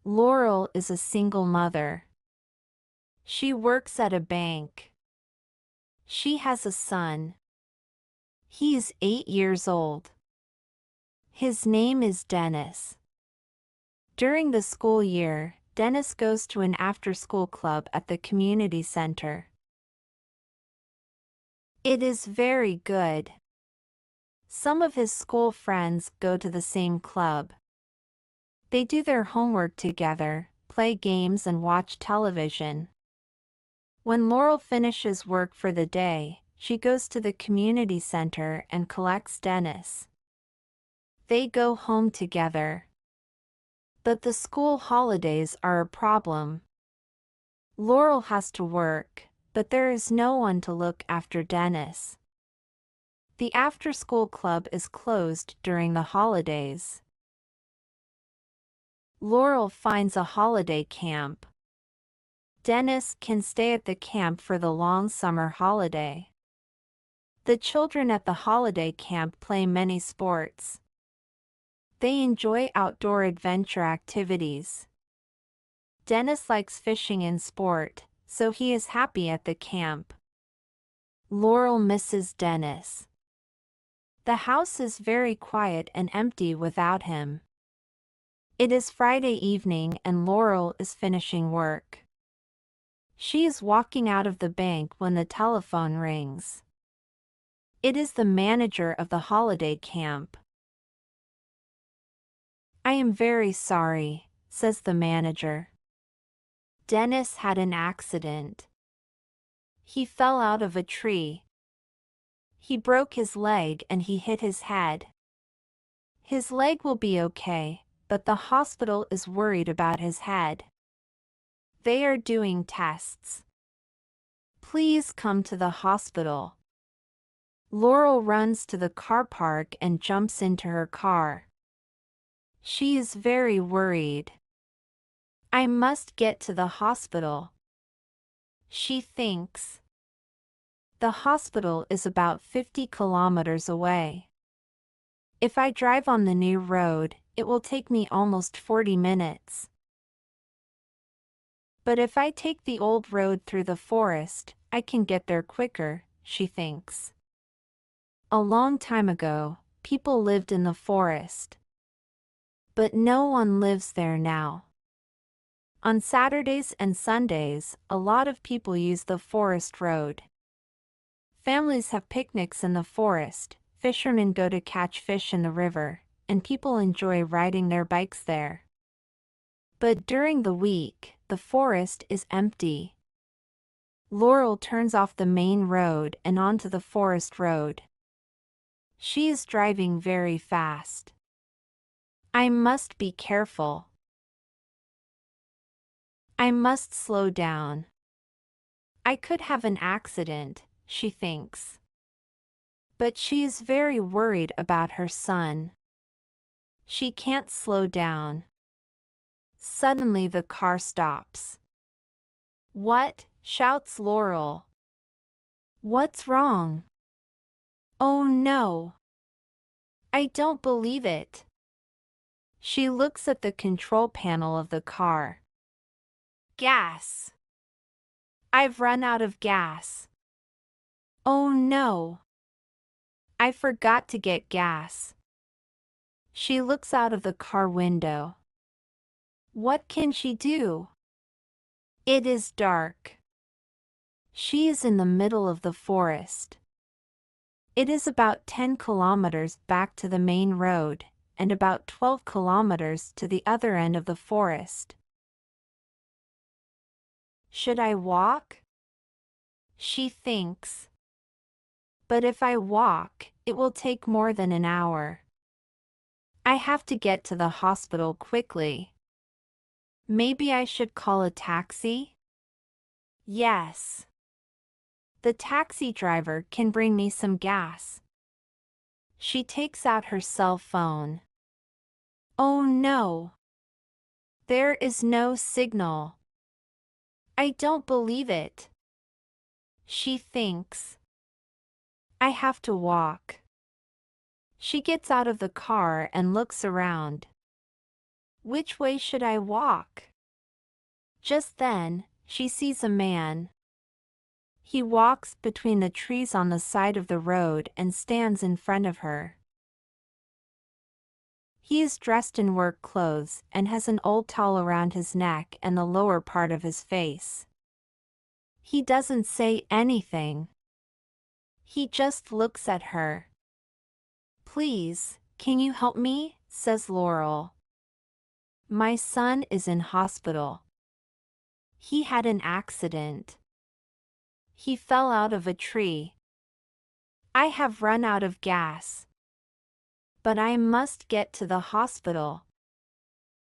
Laurel is a single mother. She works at a bank. She has a son. He is 8 years old. His name is Dennis. During the school year, Dennis goes to an after-school club at the community center. It is very good. Some of his school friends go to the same club. They do their homework together, play games and watch television. When Laurel finishes work for the day, she goes to the community center and collects Dennis. They go home together. But the school holidays are a problem. Laurel has to work, but there is no one to look after Dennis. The after-school club is closed during the holidays. Laurel finds a holiday camp. Dennis can stay at the camp for the long summer holiday. The children at the holiday camp play many sports. They enjoy outdoor adventure activities. Dennis likes fishing and sport, so he is happy at the camp. Laurel misses Dennis. The house is very quiet and empty without him. It is Friday evening and Laurel is finishing work. She is walking out of the bank when the telephone rings. It is the manager of the holiday camp. "I am very sorry," says the manager. "Dennis had an accident. He fell out of a tree. He broke his leg and he hit his head. His leg will be okay, but the hospital is worried about his head. They are doing tests. Please come to the hospital." Laurel runs to the car park and jumps into her car. She is very worried. "I must get to the hospital," she thinks. The hospital is about 50 kilometers away. If I drive on the new road, it will take me almost 40 minutes. But if I take the old road through the forest, I can get there quicker, she thinks. A long time ago, people lived in the forest. But no one lives there now. On Saturdays and Sundays, a lot of people use the forest road. Families have picnics in the forest, fishermen go to catch fish in the river, and people enjoy riding their bikes there. But during the week, the forest is empty. Laurel turns off the main road and onto the forest road. She is driving very fast. "I must be careful. I must slow down. I could have an accident," she thinks. But she is very worried about her son. She can't slow down. Suddenly the car stops. "What?" shouts Laurel. "What's wrong?" "Oh no! I don't believe it." She looks at the control panel of the car. "Gas! I've run out of gas. Oh no! I forgot to get gas." She looks out of the car window. What can she do? It is dark. She is in the middle of the forest. It is about 10 kilometers back to the main road, and about 12 kilometers to the other end of the forest. Should I walk? She thinks. But if I walk, it will take more than an hour. I have to get to the hospital quickly. Maybe I should call a taxi? Yes. The taxi driver can bring me some gas. She takes out her cell phone. Oh no! There is no signal. I don't believe it. She thinks. I have to walk. She gets out of the car and looks around. Which way should I walk? Just then, she sees a man. He walks between the trees on the side of the road and stands in front of her. He is dressed in work clothes and has an old towel around his neck and the lower part of his face. He doesn't say anything. He just looks at her. "Please, can you help me?" says Laurel. "My son is in hospital. He had an accident. He fell out of a tree. I have run out of gas. But I must get to the hospital.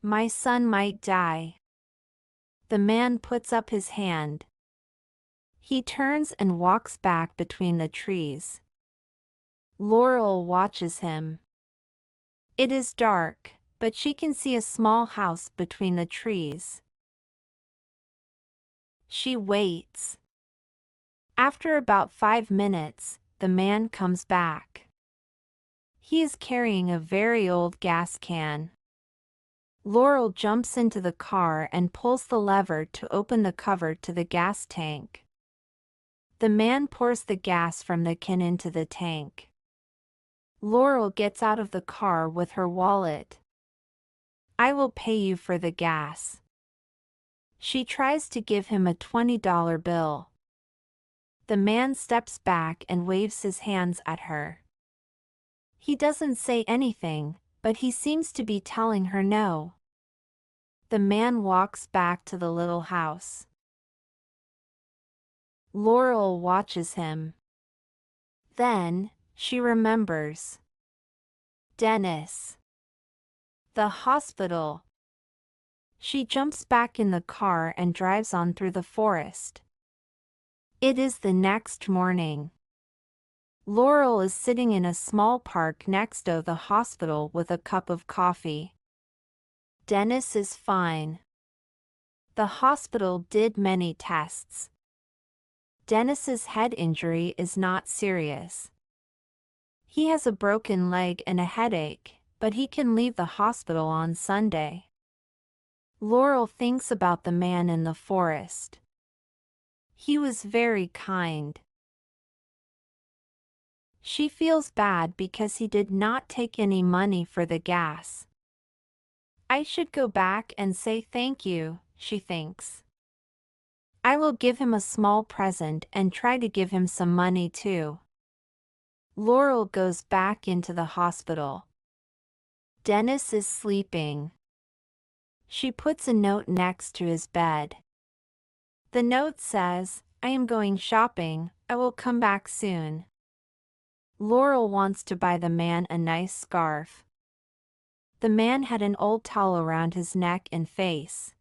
My son might die." The man puts up his hand. He turns and walks back between the trees. Laurel watches him. It is dark, but she can see a small house between the trees. She waits. After about 5 minutes, the man comes back. He is carrying a very old gas can. Laurel jumps into the car and pulls the lever to open the cover to the gas tank. The man pours the gas from the can into the tank. Laurel gets out of the car with her wallet. "I will pay you for the gas." She tries to give him a $20 bill. The man steps back and waves his hands at her. He doesn't say anything, but he seems to be telling her no. The man walks back to the little house. Laurel watches him. Then, she remembers. Dennis. The hospital. She jumps back in the car and drives on through the forest. It is the next morning. Laurel is sitting in a small park next to the hospital with a cup of coffee. Dennis is fine. The hospital did many tests. Dennis's head injury is not serious. He has a broken leg and a headache, but he can leave the hospital on Sunday. Laurel thinks about the man in the forest. He was very kind. She feels bad because he did not take any money for the gas. "I should go back and say thank you," she thinks. "I will give him a small present and try to give him some money too." Laurel goes back into the hospital. Dennis is sleeping. She puts a note next to his bed. The note says, "I am going shopping, I will come back soon." Laurel wants to buy the man a nice scarf. The man had an old towel around his neck and face.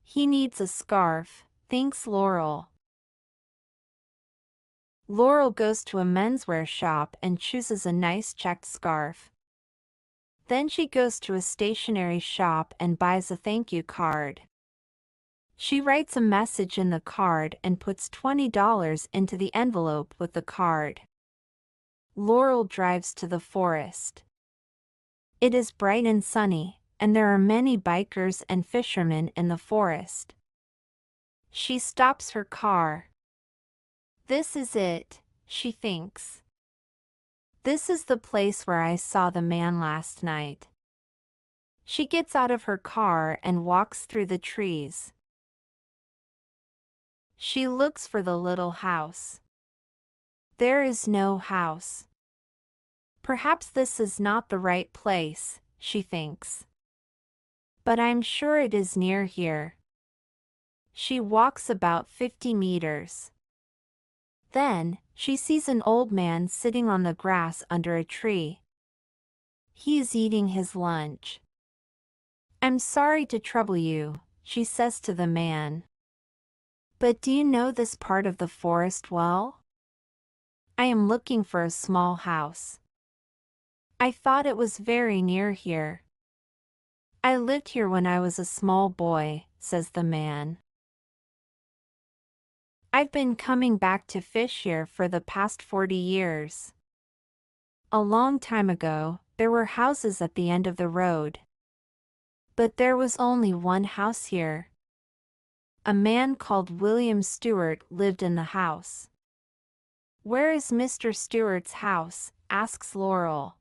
He needs a scarf, thinks Laurel. Laurel goes to a menswear shop and chooses a nice checked scarf. Then she goes to a stationery shop and buys a thank you card. She writes a message in the card and puts $20 into the envelope with the card. Laurel drives to the forest. It is bright and sunny, and there are many bikers and fishermen in the forest. She stops her car. This is it, she thinks. This is the place where I saw the man last night. She gets out of her car and walks through the trees. She looks for the little house. There is no house. Perhaps this is not the right place, she thinks. But I'm sure it is near here. She walks about 50 meters. Then, she sees an old man sitting on the grass under a tree. He is eating his lunch. "I'm sorry to trouble you," she says to the man. "But do you know this part of the forest well? I am looking for a small house. I thought it was very near here. I lived here when I was a small boy," says the man. "I've been coming back to fish here for the past 40 years. A long time ago, there were houses at the end of the road. But there was only one house here. A man called William Stewart lived in the house. Where is Mr. Stewart's house? Asks Laurel.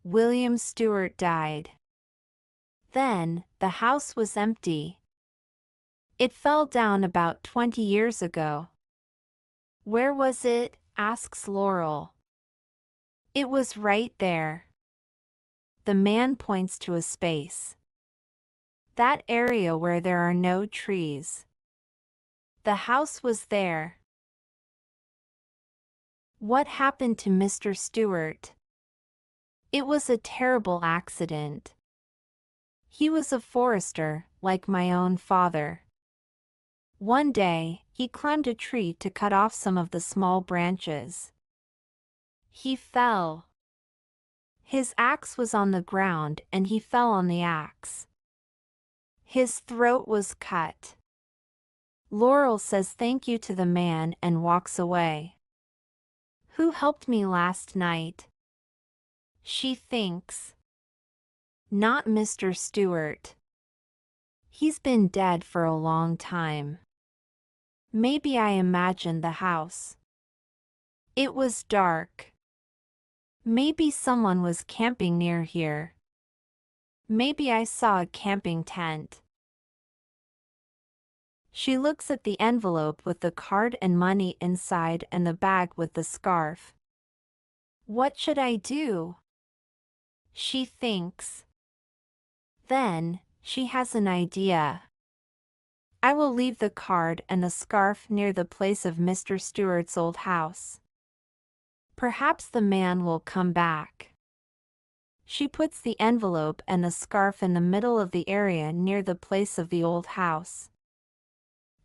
William Stewart died. Then, the house was empty. It fell down about 20 years ago. Where was it? Asks Laurel. It was right there. The man points to a space. That area where there are no trees. The house was there. What happened to Mr. Stewart? It was a terrible accident. He was a forester, like my own father. One day, he climbed a tree to cut off some of the small branches. He fell. His axe was on the ground and he fell on the axe. His throat was cut. Laurel says thank you to the man and walks away. Who helped me last night? She thinks. Not Mr. Stewart. He's been dead for a long time. Maybe I imagined the house. It was dark. Maybe someone was camping near here. Maybe I saw a camping tent. She looks at the envelope with the card and money inside and the bag with the scarf. What should I do? She thinks. Then, she has an idea. I will leave the card and the scarf near the place of Mr. Stewart's old house. Perhaps the man will come back. She puts the envelope and the scarf in the middle of the area near the place of the old house.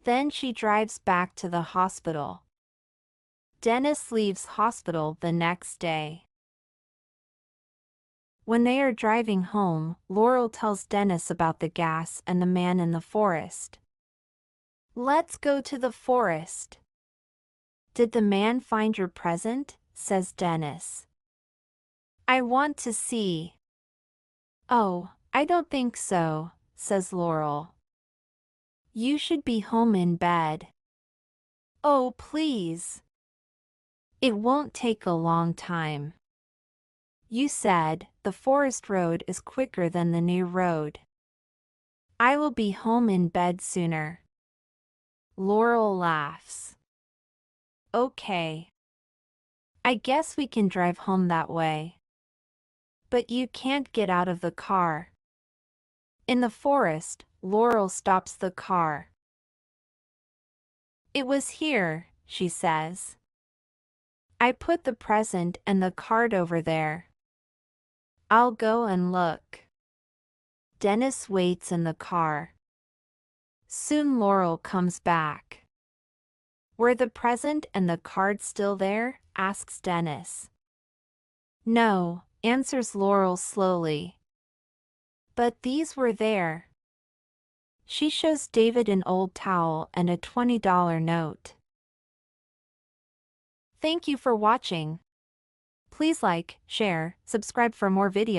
Then she drives back to the hospital. Dennis leaves hospital the next day. When they are driving home, Laurel tells Dennis about the gas and the man in the forest. Let's go to the forest. Did the man find your present? Says Dennis. I want to see. Oh, I don't think so, says Laurel. You should be home in bed. Oh, please. It won't take a long time. You said the forest road is quicker than the new road. I will be home in bed sooner. Laurel laughs. Okay. I guess we can drive home that way. But you can't get out of the car. In the forest, Laurel stops the car. It was here, she says. I put the present and the card over there. I'll go and look. Dennis waits in the car. Soon Laurel comes back. Were the present and the card still there? Asks Dennis. No, answers Laurel slowly. But these were there. She shows David an old towel and a $20 note. Thank you for watching. Please like, share, subscribe for more videos.